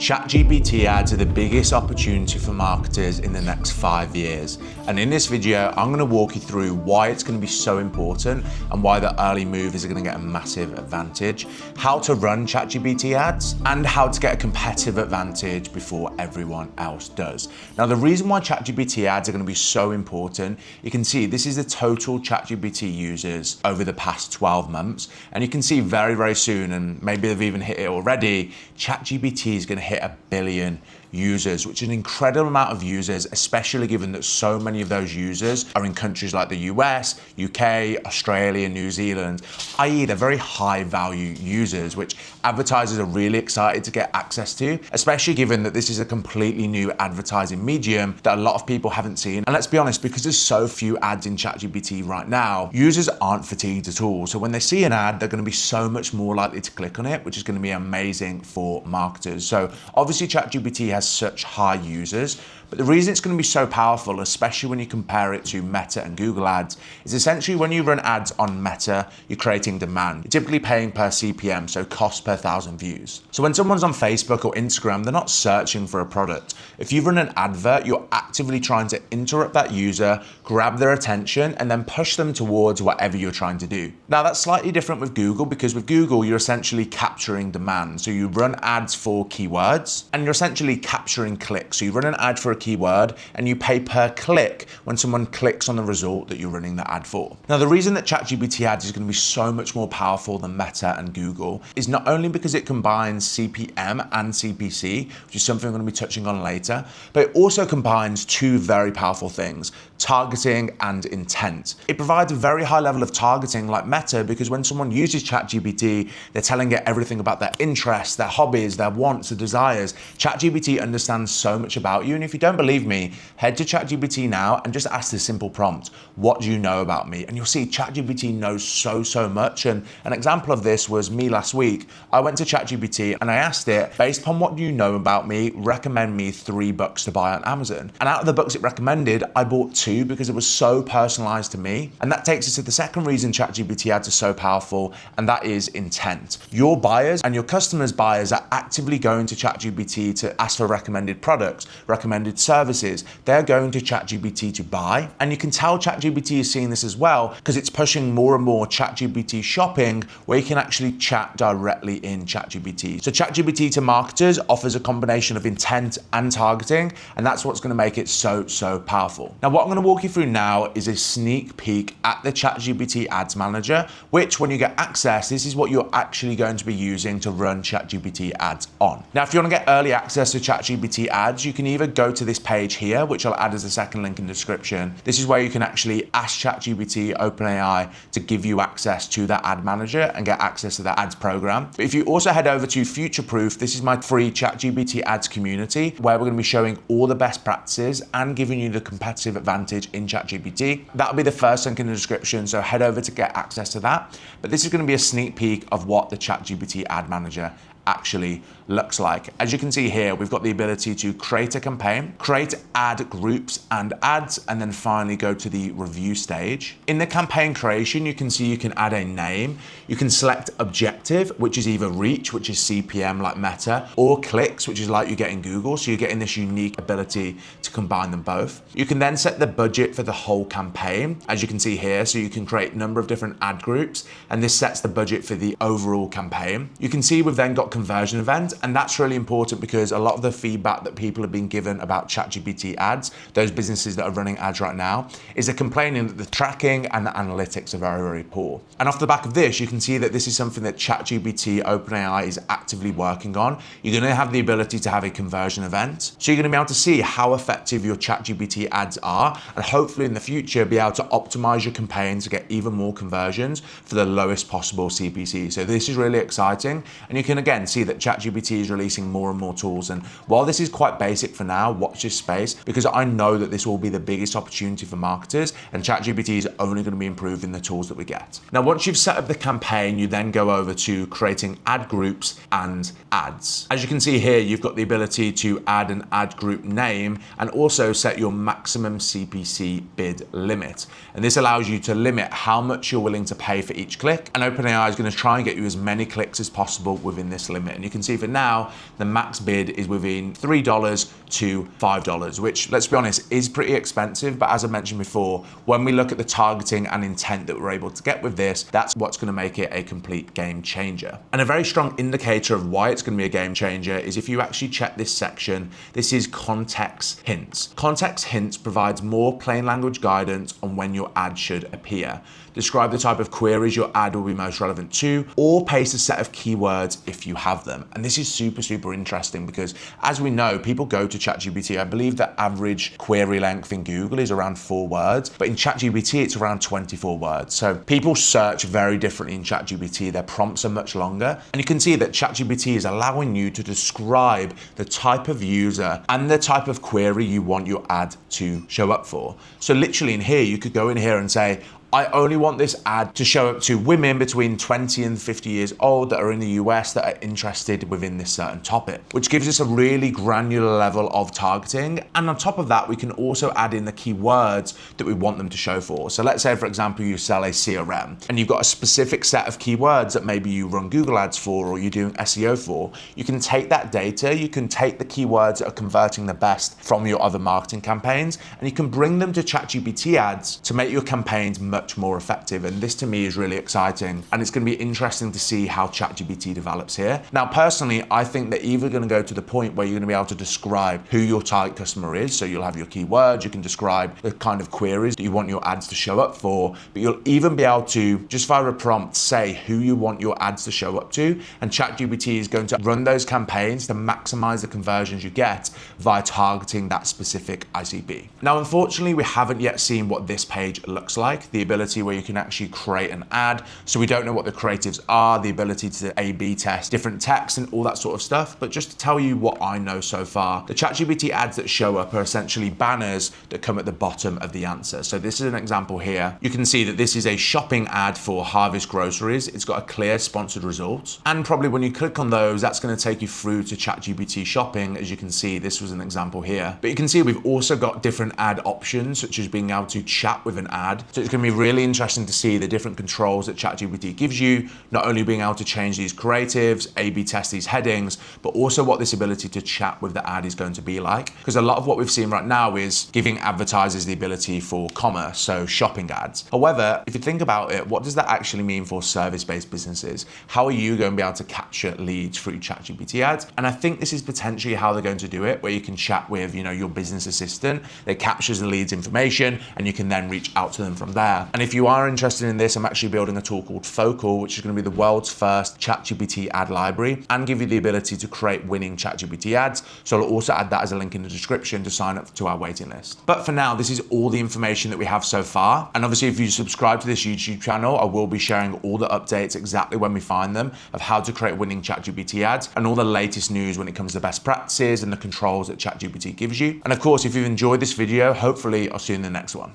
ChatGPT ads are the biggest opportunity for marketers in the next 5 years. And in this video, I'm going to walk you through why it's going to be so important and why the early movers are going to get a massive advantage, how to run ChatGPT ads, and how to get a competitive advantage before everyone else does. Now, the reason why ChatGPT ads are going to be so important, you can see this is the total ChatGPT users over the past 12 months. And you can see very, very soon, and maybe they've even hit it already, ChatGPT is going to hit 1 billion users, which is an incredible amount of users, especially given that so many of those users are in countries like the US, UK, Australia, New Zealand, i.e. they're very high value users, which advertisers are really excited to get access to, especially given that this is a completely new advertising medium that a lot of people haven't seen. And let's be honest, because there's so few ads in ChatGPT right now, users aren't fatigued at all. So when they see an ad, they're going to be so much more likely to click on it, which is going to be amazing for marketers. So obviously ChatGPT has such high users, but the reason it's going to be so powerful, especially when you compare it to Meta and Google ads, is essentially when you run ads on Meta, you're creating demand. You're typically paying per CPM, so cost per 1,000 views. So when someone's on Facebook or Instagram, they're not searching for a product. If you run an advert, you're actively trying to interrupt that user, grab their attention, and then push them towards whatever you're trying to do. Now, that's slightly different with Google, because with Google, you're essentially capturing demand. So you run ads for keywords, and you're essentially capturing clicks. So you run an ad for a keyword and you pay per click when someone clicks on the result that you're running the ad for. Now, the reason that ChatGPT ads is going to be so much more powerful than Meta and Google is not only because it combines CPM and CPC, which is something I'm going to be touching on later, but it also combines two very powerful things: targeting and intent. It provides a very high level of targeting like Meta, because when someone uses ChatGPT, they're telling it everything about their interests, their hobbies, their wants, their desires. ChatGPT understands so much about you. And if you don't believe me, head to ChatGPT now and just ask this simple prompt: what do you know about me? And you'll see ChatGPT knows so much. And an example of this was me last week. I went to ChatGPT and I asked it, based upon what you know about me, recommend me 3 books to buy on Amazon. And out of the books it recommended, I bought 2 because it was so personalized to me. And that takes us to the second reason ChatGPT ads are so powerful, and that is intent. Your buyers and your customers' buyers are actively going to ChatGPT to ask for recommended products, recommended services. They're going to ChatGPT to buy. And you can tell ChatGPT is seeing this as well, because it's pushing more and more ChatGPT shopping, where you can actually chat directly in ChatGPT. So ChatGPT to marketers offers a combination of intent and targeting, and that's what's going to make it so powerful. Now, what I'm going to walk you through now is a sneak peek at the ChatGPT Ads Manager, which when you get access, this is what you're actually going to be using to run ChatGPT ads on. Now, if you want to get early access to ChatGPT ads, you can either go to this page here, which I'll add as a second link in the description. This is where you can actually ask ChatGPT, OpenAI, to give you access to that ad manager and get access to that ads program. But if you also head over to Future-Proof, this is my free ChatGPT ads community, where we're going to be showing all the best practices and giving you the competitive advantage in ChatGPT. That'll be the first link in the description, so head over to get access to that. But this is going to be a sneak peek of what the ChatGPT Ad Manager actually looks like. As you can see here, we've got the ability to create a campaign, create ad groups and ads, and then finally go to the review stage. In the campaign creation, you can see you can add a name. You can select objective, which is either reach, which is CPM like Meta, or clicks, which is like you get in Google. So you're getting this unique ability to combine them both. You can then set the budget for the whole campaign, as you can see here. So you can create a number of different ad groups, and this sets the budget for the overall campaign. You can see we've then got conversion event, and that's really important because a lot of the feedback that people have been given about ChatGPT ads, those businesses that are running ads right now, is they're complaining that the tracking and the analytics are very poor. And off the back of this, you can see that this is something that ChatGPT OpenAI is actively working on. You're going to have the ability to have a conversion event, so you're going to be able to see how effective your ChatGPT ads are, and hopefully in the future be able to optimize your campaigns to get even more conversions for the lowest possible CPC. So this is really exciting, and you can again see that ChatGPT is releasing more and more tools. And while this is quite basic for now, watch this space, because I know that this will be the biggest opportunity for marketers, and ChatGPT is only going to be improving the tools that we get. Now, once you've set up the campaign, you then go over to creating ad groups and ads. As you can see here, you've got the ability to add an ad group name and also set your maximum CPC bid limit. And this allows you to limit how much you're willing to pay for each click. And OpenAI is going to try and get you as many clicks as possible within this limit. And you can see for an But now the max bid is within $3 to $5, which, let's be honest, is pretty expensive. But as I mentioned before, when we look at the targeting and intent that we're able to get with this, that's what's going to make it a complete game changer. And a very strong indicator of why it's going to be a game changer is if you actually check this section. This is context hints. Context hints provides more plain language guidance on when your ad should appear. Describe the type of queries your ad will be most relevant to, or paste a set of keywords if you have them. And this is super interesting because, as we know, people go to ChatGPT. I believe the average query length in Google is around 4 words, but in ChatGPT it's around 24 words. So people search very differently in ChatGPT. Their prompts are much longer. And you can see that ChatGPT is allowing you to describe the type of user and the type of query you want your ad to show up for. So literally in here, you could go in here and say, I only want this ad to show up to women between 20 and 50 years old that are in the US that are interested within this certain topic, which gives us a really granular level of targeting. And on top of that, we can also add in the keywords that we want them to show for. So let's say, for example, you sell a CRM and you've got a specific set of keywords that maybe you run Google ads for or you're doing SEO for. You can take that data, you can take the keywords that are converting the best from your other marketing campaigns, and you can bring them to ChatGPT ads to make your campaigns much more effective. And this to me is really exciting, and it's going to be interesting to see how ChatGPT develops here. Now, personally, I think they're either going to go to the point where you're going to be able to describe who your target customer is. So you'll have your keywords, you can describe the kind of queries that you want your ads to show up for, but you'll even be able to, just via a prompt, say who you want your ads to show up to, and ChatGPT is going to run those campaigns to maximize the conversions you get via targeting that specific ICP. Now, unfortunately, we haven't yet seen what this page looks like, the ability where you can actually create an ad. So we don't know what the creatives are, the ability to A/B test different text and all that sort of stuff. But just to tell you what I know so far, the ChatGPT ads that show up are essentially banners that come at the bottom of the answer. So this is an example here. You can see that this is a shopping ad for Harvest Groceries. It's got a clear sponsored result. And probably when you click on those, that's going to take you through to ChatGPT shopping. As you can see, this was an example here. But you can see we've also got different ad options, such as being able to chat with an ad. So it's going to be really interesting to see the different controls that ChatGPT gives you, not only being able to change these creatives, A/B test these headings, but also what this ability to chat with the ad is going to be like. Because a lot of what we've seen right now is giving advertisers the ability for commerce, so shopping ads. However, if you think about it, what does that actually mean for service-based businesses? How are you going to be able to capture leads through ChatGPT ads? And I think this is potentially how they're going to do it, where you can chat with, your business assistant that captures the leads information, and you can then reach out to them from there. And if you are interested in this, I'm actually building a tool called Focal, which is going to be the world's first ChatGPT ad library and give you the ability to create winning ChatGPT ads. So I'll also add that as a link in the description to sign up to our waiting list. But for now, this is all the information that we have so far. And obviously, if you subscribe to this YouTube channel, I will be sharing all the updates exactly when we find them of how to create winning ChatGPT ads and all the latest news when it comes to best practices and the controls that ChatGPT gives you. And of course, if you've enjoyed this video, hopefully I'll see you in the next one.